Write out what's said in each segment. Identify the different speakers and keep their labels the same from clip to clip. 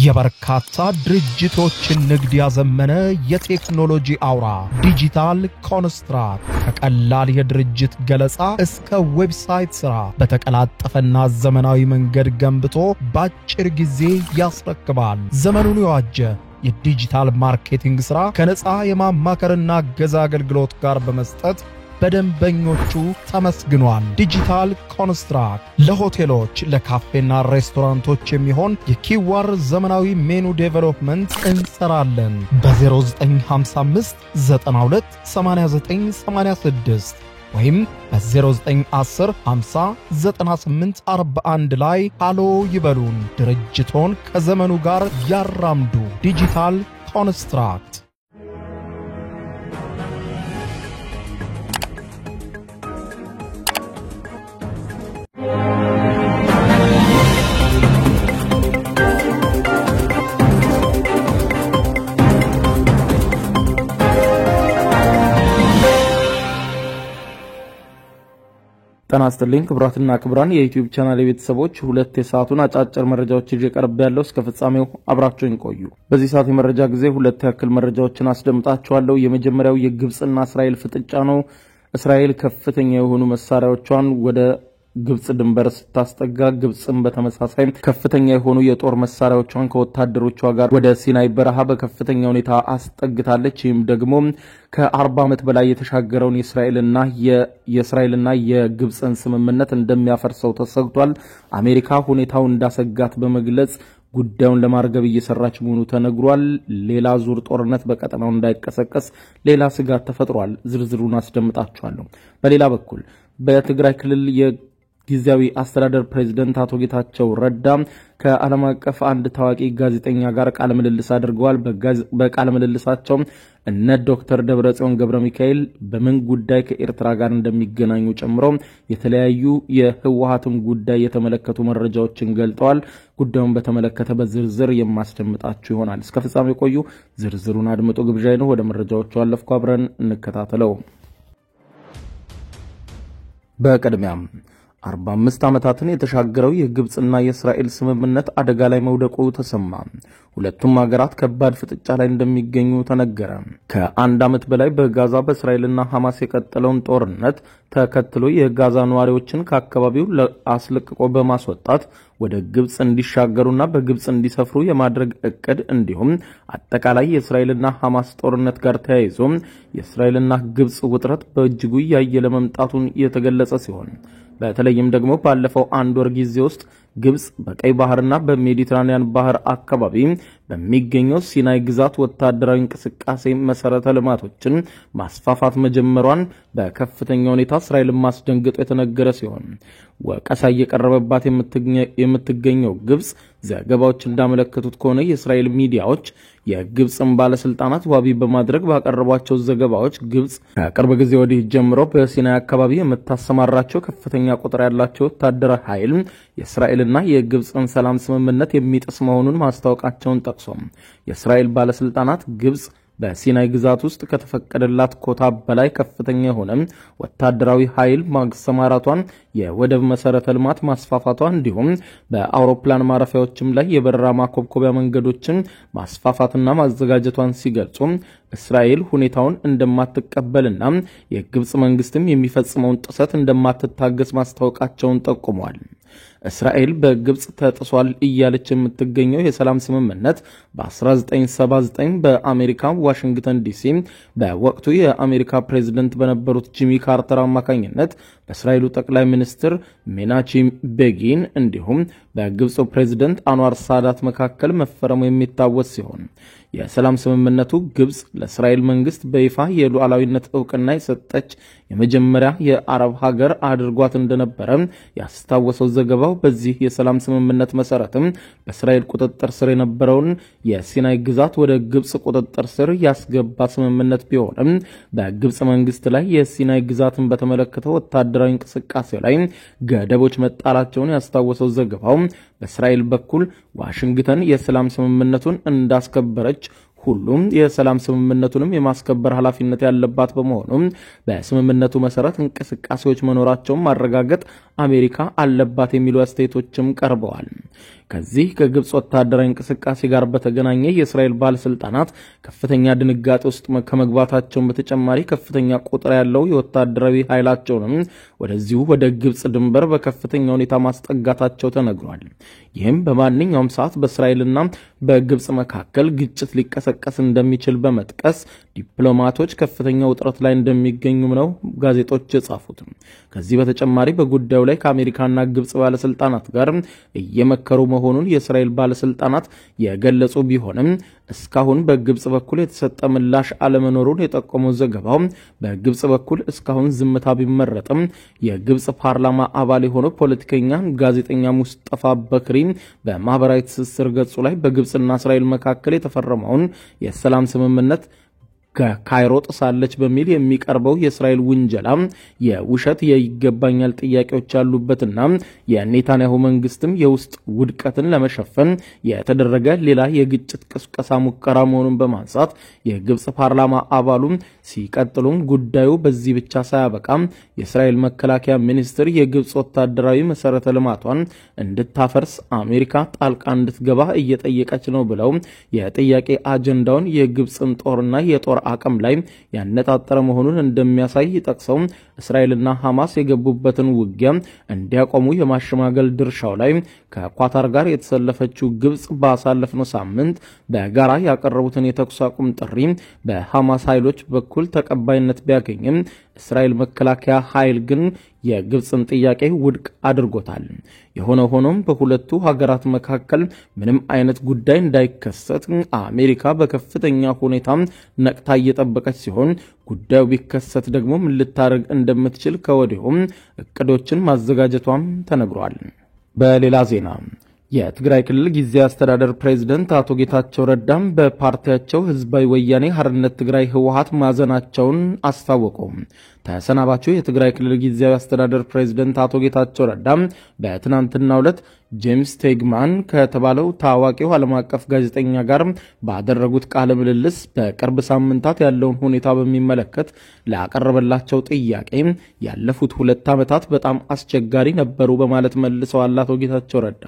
Speaker 1: የበርካታ ድርጅቶችን ንግድ ያዘመነ የቴክኖሎጂ አውራ ዲጂታል ኮንስትራክት ከቀላል የድርጅት ገለጻ እስከ ዌብሳይት ስራ በተቀላጠፈና ዘመናዊ መንገድ ገንብቶ በአጭር ጊዜ ያስረክባል። ዘመኑን የዋጀ የዲጂታል ማርኬቲንግ ስራ ከነፃ የማማከርና ገዛ አገልግሎት ጋር በመስጠት በደንበኞቹ ተመስግኗል። ዲጂታል ኮንስትራክት ለሆቴሎች ለካፌና ሬስቶራንቶች የሚሆን የኪዋር ዘመናዊ ሜኑ ዴቨሎፕመንት እንሰራለን። በ0955 92 89 86 ወይም በ0910 50 98 41 ላይ ሃሎ ይበሉን። ድርጅቶን ከዘመኑ ጋር ያራምዱ። ዲጂታል ኮንስትራክት
Speaker 2: ጤና ይስጥልኝ ክብራትና ክብራን የዩቲዩብ ቻናል ቤተሰቦች ሁለት የሰዓቱን አጫጭር መረጃዎች ይዤ ቀርብ ያለው እስከ ፍጻሜው አብራችሁን ቆዩ። በዚህ ሰዓት የመረጃ ጊዜ ሁለት ያክል መረጃዎችን አስደምጣችኋለሁ። የመጀመሪያው የግብጽና እስራኤል ፍጥጫ ነው። እስራኤል ከፍተኛ የሆኑ መሳሪያዎቿን ወደ ግብጽ ድንበር ስታስጠጋ ግብጽም በተመሳሳይ ከፍተኛ የሆኑ የጦር መሳሪያዎቿን ከወታደሮቿ ጋር ወደ ሲናይ በረሃ በከፍተኛ ሁኔታ አስጠግታለች። ይህም ደግሞ ከ40 ዓመት በላይ የተሻገረውን የእስራኤልና የግብጽን ስምምነት እንደሚያፈርሰው ተሰግቷል። አሜሪካ ሁኔታው እንዳሰጋት በመግለጽ ጉዳዩን ለማርገብ እየሰራች መሆኑ ተነግሯል። ሌላ ዙር ጦርነት በቀጠናው እንዳይቀሰቀስ ሌላ ስጋት ተፈጥሯል። ዝርዝሩን አስደምጣችኋለሁ። በሌላ በኩል በትግራይ ክልል ጊዜያዊ አስተዳደር ፕሬዝዳንት አቶ ጌታቸው ረዳ ከዓለም አቀፍ አንድ ታዋቂ ጋዜጠኛ ጋር ቃለ ምልልስ አድርገዋል። በቃለ ምልልሳቸው እነ ዶክተር ደብረጽዮን ገብረሚካኤል በምን ጉዳይ ከኤርትራ ጋር እንደሚገናኙ ጨምሮ የተለያዩ የህወሓትን ጉዳይ የተመለከቱ መረጃዎችን ገልጠዋል። ጉዳዩን በተመለከተ በዝርዝር የማስደምጣችሁ ይሆናል። እስከ ፍጻሜ ቆዩ። ዝርዝሩን አድምጡ ግብዣይ ነው። ወደ መረጃዎቹ አለፍኩ። አብረን እንከታተለው። በቀድሚያም 45 ዓመታትን የተሻገረው የግብጽና የእስራኤል ስምምነት አደጋ ላይ መውደቁ ተሰማ። ሁለቱም ሀገራት ከባድ ፍጥጫ ላይ እንደሚገኙ ተነገረ። ከአንድ ዓመት በላይ በጋዛ በእስራኤልና ሐማስ የቀጠለውን ጦርነት ተከትሎ የጋዛ ነዋሪዎችን ከአካባቢው አስለቅቆ በማስወጣት ወደ ግብጽ እንዲሻገሩና በግብጽ እንዲሰፍሩ የማድረግ እቅድ እንዲሁም አጠቃላይ የእስራኤልና ሐማስ ጦርነት ጋር ተያይዞ የእስራኤልና ግብጽ ውጥረት በእጅጉ ያየለ መምጣቱን የተገለጸ ሲሆን በተለይም ደግሞ ባለፈው አንድ ወር ጊዜ ውስጥ ግብጽ በቀይ ባህርና በሜዲትራኒያን ባህር አካባቢ በሚገኘው ሲናይ ግዛት ወታደራዊ እንቅስቃሴ መሰረተ ልማቶችን ማስፋፋት መጀመሯን በከፍተኛ ሁኔታ እስራኤልን ማስደንገጡ የተነገረ ሲሆን ወቀሳ እየቀረበባት የምትገኘው ግብጽ ዘገባዎች እንዳመለከቱት ከሆነ የእስራኤል ሚዲያዎች የግብጽን ባለስልጣናት ዋቢ በማድረግ ባቀረቧቸው ዘገባዎች ግብጽ ከቅርብ ጊዜ ወዲህ ጀምሮ በሲናይ አካባቢ የምታሰማራቸው ከፍተኛ ቁጥር ያላቸው ወታደራዊ ኃይል የእስራኤልና የግብጽን ሰላም ስምምነት የሚጥስ መሆኑን ማስታወቃቸውን ጠቅሶ የእስራኤል ባለስልጣናት ግብጽ በሲናይ ግዛት ውስጥ ከተፈቀደላት ኮታ በላይ ከፍተኛ የሆነ ወታደራዊ ኃይል ማሰማራቷን የወደብ መሰረተ ልማት ማስፋፋቷን እንዲሁም በአውሮፕላን ማረፊያዎችም ላይ የበረራ ማኮብኮቢያ መንገዶችን ማስፋፋትና ማዘጋጀቷን ሲገልጹ እስራኤል ሁኔታውን እንደማትቀበልና የግብጽ መንግስትም የሚፈጽመውን ጥሰት እንደማትታገስ ማስታወቃቸውን ጠቁመዋል። እስራኤል በግብጽ ተጥሷል እያለች የምትገኘው የሰላም ስምምነት በ1979 በአሜሪካ ዋሽንግተን ዲሲ በወቅቱ የአሜሪካ ፕሬዝዳንት በነበሩት ጂሚ ካርተር አማካኝነት በእስራኤሉ ጠቅላይ ሚኒስትር ሜናቺም ቤጊን እንዲሁም በግብጽ ፕሬዝዳንት አንዋር ሳዳት መካከል መፈረሙ የሚታወስ ሲሆን የሰላም ስምምነቱ ግብጽ ለእስራኤል መንግስት በይፋ የሉዓላዊነት ዕውቅና የሰጠች የመጀመሪያ የአረብ ሀገር አድርጓት እንደነበረ ያስታወሰው ዘገባው በዚህ የሰላም ስምምነት መሰረትም በእስራኤል ቁጥጥር ስር የነበረውን የሲናይ ግዛት ወደ ግብጽ ቁጥጥር ስር ያስገባ ስምምነት ቢሆንም በግብጽ መንግስት ላይ የሲናይ ግዛትን በተመለከተ ወታደራዊ እንቅስቃሴ ላይ ገደቦች መጣላቸውን ያስታወሰው ዘገባው በእስራኤል በኩል ዋሽንግተን የሰላም ስምምነቱን እንዳስከበረች ሁሉም የሰላም ስምምነቱንም የማስከበር ኃላፊነት ያለባት በመሆኑ በስምምነቱ መሰረት እንቅስቃሴዎች መኖራቸውን ማረጋገጥ አሜሪካ አለባት የሚሉ አስተያየቶችም ቀርበዋል። ከዚህ ከግብጽ ወታደራዊ እንቅስቃሴ ጋር በተገናኘ የእስራኤል ባለስልጣናት ከፍተኛ ድንጋጤ ውስጥ ከመግባታቸው በተጨማሪ ከፍተኛ ቁጥር ያለው የወታደራዊ ኃይላቸውን ወደዚሁ ወደ ግብጽ ድንበር በከፍተኛ ሁኔታ ማስጠጋታቸው ተነግሯል። ይህም በማንኛውም ሰዓት በእስራኤልና በግብጽ መካከል ግጭት ሊቀሰቀስ እንደሚችል በመጥቀስ ዲፕሎማቶች ከፍተኛ ውጥረት ላይ እንደሚገኙም ነው ጋዜጦች የጻፉት። ከዚህ በተጨማሪ በጉዳዩ ላይ ከአሜሪካና ግብጽ ባለስልጣናት ጋር እየመከሩ መሆኑን የእስራኤል ባለስልጣናት የገለጹ ቢሆንም እስካሁን በግብጽ በኩል የተሰጠ ምላሽ አለመኖሩን የጠቆመው ዘገባው በግብጽ በኩል እስካሁን ዝምታ ቢመረጥም የግብጽ ፓርላማ አባል የሆነው ፖለቲከኛ ጋዜጠኛ ሙስጠፋ በክሪ በማህበራዊ ትስስር ገጹ ላይ በግብጽና እስራኤል መካከል የተፈረመውን የሰላም ስምምነት ካይሮ ጥሳለች በሚል የሚቀርበው የእስራኤል ውንጀላ የውሸት የይገባኛል ጥያቄዎች ያሉበትና የኔታንያሁ መንግስትም የውስጥ ውድቀትን ለመሸፈን የተደረገ ሌላ የግጭት ቅስቀሳ ሙከራ መሆኑን በማንሳት የግብጽ ፓርላማ አባሉ ሲቀጥሉም ጉዳዩ በዚህ ብቻ ሳያበቃ የእስራኤል መከላከያ ሚኒስትር የግብጽ ወታደራዊ መሰረተ ልማቷን እንድታፈርስ አሜሪካ ጣልቃ እንድትገባ እየጠየቀች ነው ብለው የጥያቄ አጀንዳውን የግብጽን ጦርና የጦር አቅም ላይ ያነጣጠረ መሆኑን እንደሚያሳይ ጠቅሰው እስራኤልና ሐማስ የገቡበትን ውጊያ እንዲያቆሙ የማሸማገል ድርሻው ላይ ከኳታር ጋር የተሰለፈችው ግብጽ ባሳለፍነው ሳምንት በጋራ ያቀረቡትን የተኩስ አቁም ጥሪ በሐማስ ኃይሎች በኩል ተቀባይነት ቢያገኝም እስራኤል መከላከያ ኃይል ግን የግብጽን ጥያቄ ውድቅ አድርጎታል። የሆነ ሆኖም በሁለቱ ሀገራት መካከል ምንም አይነት ጉዳይ እንዳይከሰት አሜሪካ በከፍተኛ ሁኔታ ነቅታ እየጠበቀች ሲሆን ጉዳዩ ቢከሰት ደግሞ ምን ልታደርግ እንደምትችል ከወዲሁም እቅዶችን ማዘጋጀቷም ተነግሯል። በሌላ ዜና የትግራይ ክልል ጊዜያዊ አስተዳደር ፕሬዝዳንት አቶ ጌታቸው ረዳም በፓርቲያቸው ህዝባዊ ወያኔ ሓርነት ትግራይ ህወሓት ማዘናቸውን አስታወቁ። ተሰናባቹ የትግራይ ክልል ጊዜያዊ አስተዳደር ፕሬዝዳንት አቶ ጌታቸው ረዳም በትናንትናው ዕለት ጄምስ ቴግማን ከተባለው ታዋቂው ዓለም አቀፍ ጋዜጠኛ ጋር ባደረጉት ቃለ ምልልስ በቅርብ ሳምንታት ያለውን ሁኔታ በሚመለከት ላቀረበላቸው ጥያቄ ያለፉት 2 ዓመታት በጣም አስቸጋሪ ነበሩ በማለት መልሰዋል። አቶ ጌታቸው ረዳ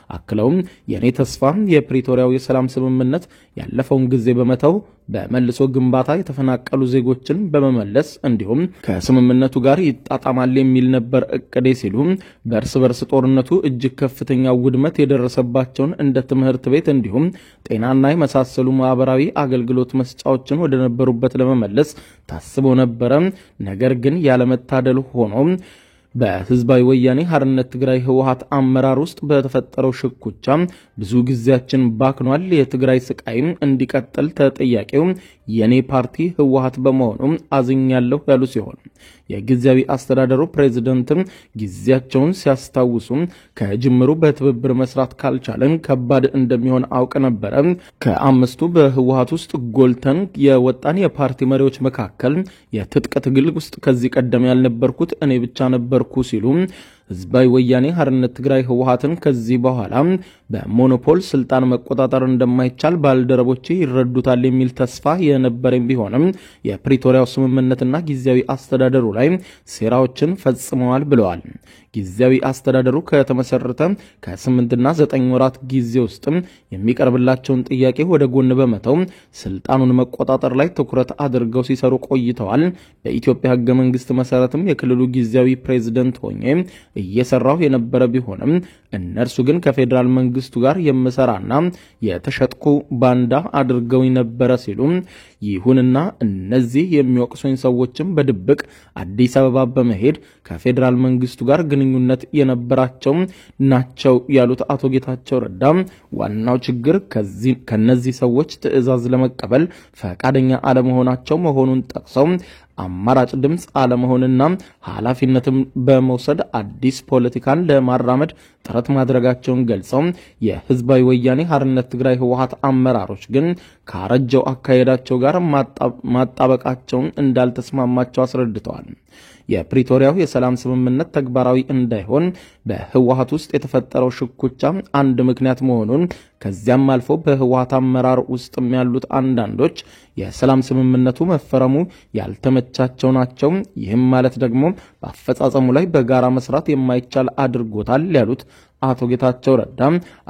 Speaker 2: አክለውም የኔ ተስፋ የፕሪቶሪያው የሰላም ስምምነት ያለፈውን ጊዜ በመተው በመልሶ ግንባታ የተፈናቀሉ ዜጎችን በመመለስ እንዲሁም ከስምምነቱ ጋር ይጣጣማል የሚል ነበር እቅዴ ሲሉ በእርስ በርስ ጦርነቱ እጅግ ከፍተኛ ውድመት የደረሰባቸውን እንደ ትምህርት ቤት እንዲሁም ጤናና የመሳሰሉ ማህበራዊ አገልግሎት መስጫዎችን ወደ ነበሩበት ለመመለስ ታስቦ ነበረ። ነገር ግን ያለመታደል ሆኖ በህዝባዊ ወያኔ ሓርነት ትግራይ ህወሓት አመራር ውስጥ በተፈጠረው ሽኩቻ ብዙ ጊዜያችን ባክኗል። የትግራይ ስቃይ እንዲቀጥል ተጠያቂው የኔ ፓርቲ ህወሓት በመሆኑ አዝኛለሁ ያሉ ሲሆን የጊዜያዊ አስተዳደሩ ፕሬዝዳንት ጊዜያቸውን ሲያስታውሱ ከጅምሩ በትብብር መስራት ካልቻለን ከባድ እንደሚሆን አውቅ ነበር። ከአምስቱ በህወሓት ውስጥ ጎልተን የወጣን የፓርቲ መሪዎች መካከል የትጥቅ ትግል ውስጥ ከዚህ ቀደም ያልነበርኩት እኔ ብቻ ነበርኩ ሲሉ ህዝባዊ ወያኔ ሓርነት ትግራይ ህወሓትን ከዚህ በኋላ በሞኖፖል ስልጣን መቆጣጠር እንደማይቻል ባልደረቦቼ ይረዱታል የሚል ተስፋ የነበረኝ ቢሆንም የፕሪቶሪያው ስምምነትና ጊዜያዊ አስተዳደሩ ላይ ሴራዎችን ፈጽመዋል ብለዋል። ጊዜያዊ አስተዳደሩ ከተመሰረተ ከ8 እና 9 ወራት ጊዜ ውስጥ የሚቀርብላቸውን ጥያቄ ወደ ጎን በመተው ስልጣኑን መቆጣጠር ላይ ትኩረት አድርገው ሲሰሩ ቆይተዋል። በኢትዮጵያ ህገ መንግስት መሰረትም የክልሉ ጊዜያዊ ፕሬዝዳንት ሆኜ እየሰራው የነበረ ቢሆንም እነርሱ ግን ከፌደራል መንግስቱ ጋር የምሰራና የተሸጥኩ ባንዳ አድርገው ነበር ሲሉ ይሁንና እነዚህ የሚወቅሱኝ ሰዎችም በድብቅ አዲስ አበባ በመሄድ ከፌደራል መንግስቱ ጋር ግንኙነት የነበራቸው ናቸው ያሉት አቶ ጌታቸው ረዳ ዋናው ችግር ከነዚህ ሰዎች ትዕዛዝ ለመቀበል ፈቃደኛ አለመሆናቸው መሆኑን ጠቅሰው አማራጭ ድምጽ አለመሆንና ኃላፊነትን በመውሰድ አዲስ ፖለቲካን ለማራመድ ጥረት ማድረጋቸውን ገልጸው የህዝባዊ ወያኔ ሓርነት ትግራይ ህወሓት አመራሮች ግን ካረጀው አካሄዳቸው ጋር ጋር ማጣበቃቸውን እንዳልተስማማቸው አስረድተዋል። የፕሪቶሪያው የሰላም ስምምነት ተግባራዊ እንዳይሆን በህወሓት ውስጥ የተፈጠረው ሽኩቻ አንድ ምክንያት መሆኑን ከዚያም አልፎ በህወሓት አመራር ውስጥ ያሉት አንዳንዶች የሰላም ስምምነቱ መፈረሙ ያልተመቻቸው ናቸው። ይህም ማለት ደግሞ በአፈጻጸሙ ላይ በጋራ መስራት የማይቻል አድርጎታል ያሉት አቶ ጌታቸው ረዳ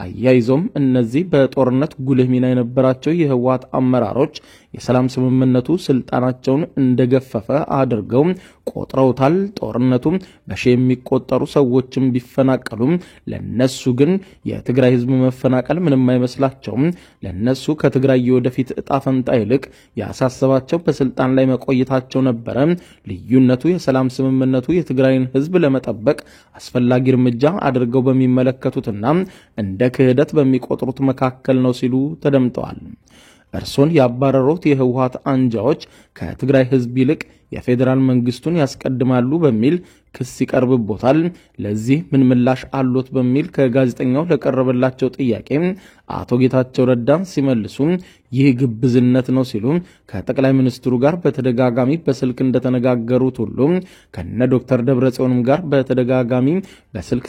Speaker 2: አያይዞም እነዚህ በጦርነት ጉልህ ሚና የነበራቸው የህወሓት አመራሮች የሰላም ስምምነቱ ስልጣናቸውን እንደገፈፈ አድርገው ቆጥረውታል። ጦርነቱ በሺህ የሚቆጠሩ ሰዎችም ቢፈናቀሉም ለነሱ ግን የትግራይ ህዝብ መፈናቀል ምንም አይመስላቸውም። ለነሱ ከትግራይ የወደፊት እጣ ፈንታ ይልቅ ያሳሰባቸው በስልጣን ላይ መቆየታቸው ነበረ። ልዩነቱ የሰላም ስምምነቱ የትግራይን ህዝብ ለመጠበቅ አስፈላጊ እርምጃ አድርገው በሚመለከቱትና እንደ ክህደት በሚቆጥሩት መካከል ነው ሲሉ ተደምጠዋል። እርሶን ያባረሩት የህወሓት አንጃዎች ከትግራይ ህዝብ ይልቅ የፌደራል መንግስቱን ያስቀድማሉ በሚል ክስ ይቀርብቦታል። ለዚህ ምን ምላሽ አሉት በሚል ከጋዜጠኛው ለቀረበላቸው ጥያቄ አቶ ጌታቸው ረዳ ሲመልሱ ይህ ግብዝነት ነው ሲሉ ከጠቅላይ ሚኒስትሩ ጋር በተደጋጋሚ በስልክ እንደተነጋገሩት ሁሉ ከነ ዶክተር ደብረጽዮንም ጋር በተደጋጋሚ በስልክ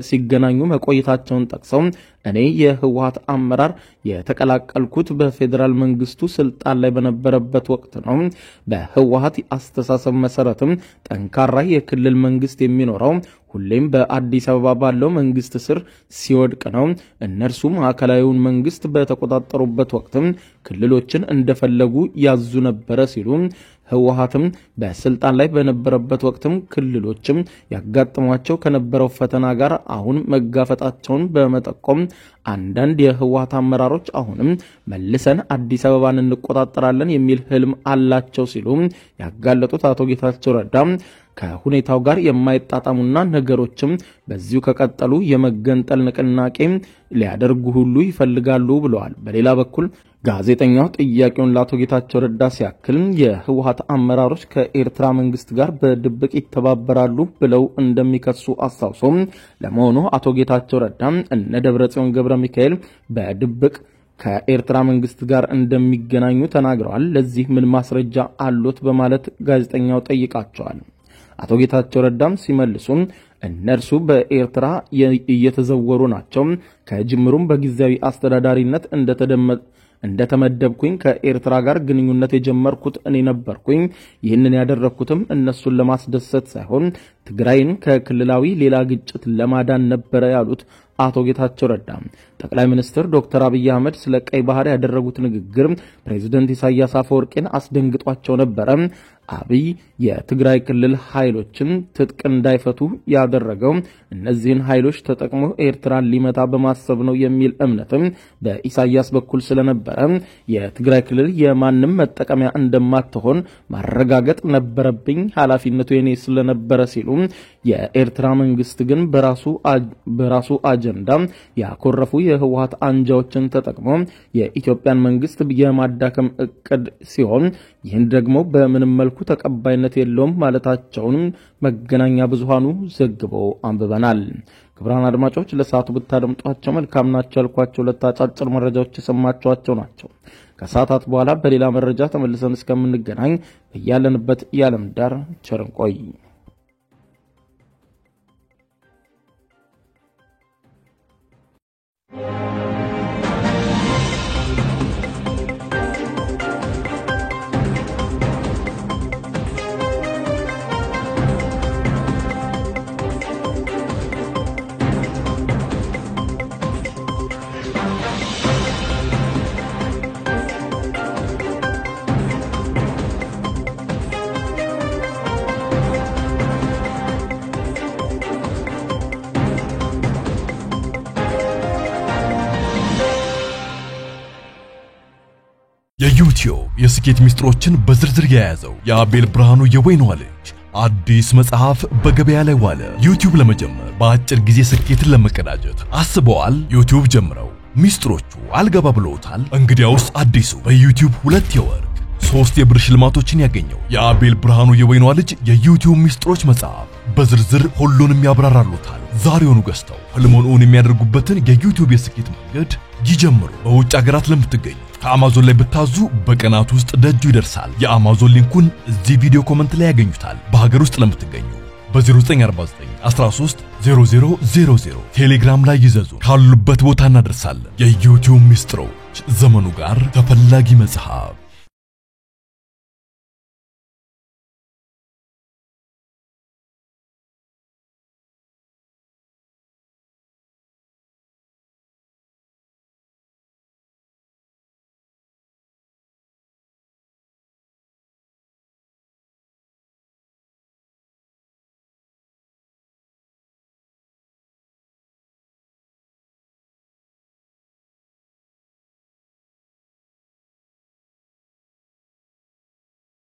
Speaker 2: ሲገናኙ መቆየታቸውን ጠቅሰው እኔ የህወሓት አመራር የተቀላቀልኩት በፌደራል መንግስቱ ስልጣን ላይ በነበረበት ወቅት ነው። በህወሓት አስተሳሰብ መሰረትም ጠንካራ የክልል መንግስት የሚኖረው ሁሌም በአዲስ አበባ ባለው መንግስት ስር ሲወድቅ ነው። እነርሱ ማዕከላዊውን መንግስት በተቆጣጠሩበት ወቅትም ክልሎችን እንደፈለጉ ያዙ ነበር ሲሉ ህወሓትም በስልጣን ላይ በነበረበት ወቅትም ክልሎችም ያጋጥሟቸው ከነበረው ፈተና ጋር አሁን መጋፈጣቸውን በመጠቆም አንዳንድ የህወሓት አመራሮች አሁንም መልሰን አዲስ አበባን እንቆጣጠራለን የሚል ህልም አላቸው ሲሉ ያጋለጡት አቶ ጌታቸው ረዳ ከሁኔታው ጋር የማይጣጣሙና ነገሮችም በዚሁ ከቀጠሉ የመገንጠል ንቅናቄ ሊያደርጉ ሁሉ ይፈልጋሉ ብለዋል። በሌላ በኩል ጋዜጠኛው ጥያቄውን ለአቶ ጌታቸው ረዳ ሲያክል የህወሓት አመራሮች ከኤርትራ መንግስት ጋር በድብቅ ይተባበራሉ ብለው እንደሚከሱ አስታውሶ ለመሆኑ አቶ ጌታቸው ረዳ እነ ደብረጽዮን ገብረ ሚካኤል በድብቅ ከኤርትራ መንግስት ጋር እንደሚገናኙ ተናግረዋል። ለዚህ ምን ማስረጃ አሉት በማለት ጋዜጠኛው ጠይቃቸዋል። አቶ ጌታቸው ረዳም ሲመልሱ እነርሱ በኤርትራ እየተዘወሩ ናቸው። ከጅምሩም በጊዜያዊ አስተዳዳሪነት እንደተመደብኩኝ ከኤርትራ ጋር ግንኙነት የጀመርኩት እኔ ነበርኩኝ። ይህንን ያደረኩትም እነሱን ለማስደሰት ሳይሆን ትግራይን ከክልላዊ ሌላ ግጭት ለማዳን ነበር ያሉት አቶ ጌታቸው ረዳ ጠቅላይ ሚኒስትር ዶክተር አብይ አህመድ ስለ ቀይ ባህር ያደረጉት ንግግር ፕሬዝዳንት ኢሳያስ አፈወርቂን አስደንግጧቸው ነበር። አብይ የትግራይ ክልል ኃይሎችን ትጥቅ እንዳይፈቱ ያደረገው እነዚህን ኃይሎች ተጠቅሞ ኤርትራን ሊመታ በማሰብ ነው የሚል እምነትም በኢሳያስ በኩል ስለነበረ የትግራይ ክልል የማንም መጠቀሚያ እንደማትሆን ማረጋገጥ ነበረብኝ፣ ኃላፊነቱ የኔ ስለነበረ ሲሉ የኤርትራ መንግስት ግን በራሱ አጀንዳ ያኮረፉ የህወሓት አንጃዎችን ተጠቅሞ የኢትዮጵያን መንግስት የማዳከም እቅድ ሲሆን ይህን ደግሞ በምንም መልኩ ተቀባይነት የለውም ማለታቸውን መገናኛ ብዙሃኑ ዘግበው አንብበናል። ክቡራን አድማጮች ለሰዓቱ ብታደምጧቸው መልካም ናቸው ያልኳቸው ለታጫጭር መረጃዎች የሰማችኋቸው ናቸው። ከሰዓታት በኋላ በሌላ መረጃ ተመልሰን እስከምንገናኝ በያለንበት የዓለም ዳር ቸር እንቆይ።
Speaker 3: የዩቲዩብ የስኬት ሚስጥሮችን በዝርዝር የያዘው የአቤል ብርሃኑ የወይኗ ልጅ አዲስ መጽሐፍ በገበያ ላይ ዋለ። ዩቲዩብ ለመጀመር በአጭር ጊዜ ስኬትን ለመቀዳጀት አስበዋል? ዩቲዩብ ጀምረው ሚስጥሮቹ አልገባ ብለውታል? እንግዲያውስ አዲሱ በዩቲዩብ 2 የወርቅ 3 የብር ሽልማቶችን ያገኘው የአቤል ብርሃኑ የወይኗ ልጅ የዩቲዩብ ሚስጥሮች መጽሐፍ በዝርዝር ሁሉንም ያብራራሉታል። ዛሬውኑ ገዝተው ህልሞን እውን የሚያደርጉበትን የዩቲዩብ የስኬት መንገድ ይጀምሩ። በውጭ ሀገራት ለምትገኙ ከአማዞን ላይ ብታዙ በቀናት ውስጥ ደጁ ይደርሳል። የአማዞን ሊንኩን እዚህ ቪዲዮ ኮሜንት ላይ ያገኙታል። በሀገር ውስጥ ለምትገኙ በ0949 13 0000 ቴሌግራም ላይ ይዘዙ። ካሉበት ቦታ እናደርሳለን። የዩቲዩብ ሚስጥሮች ዘመኑ ጋር ተፈላጊ መጽሐፍ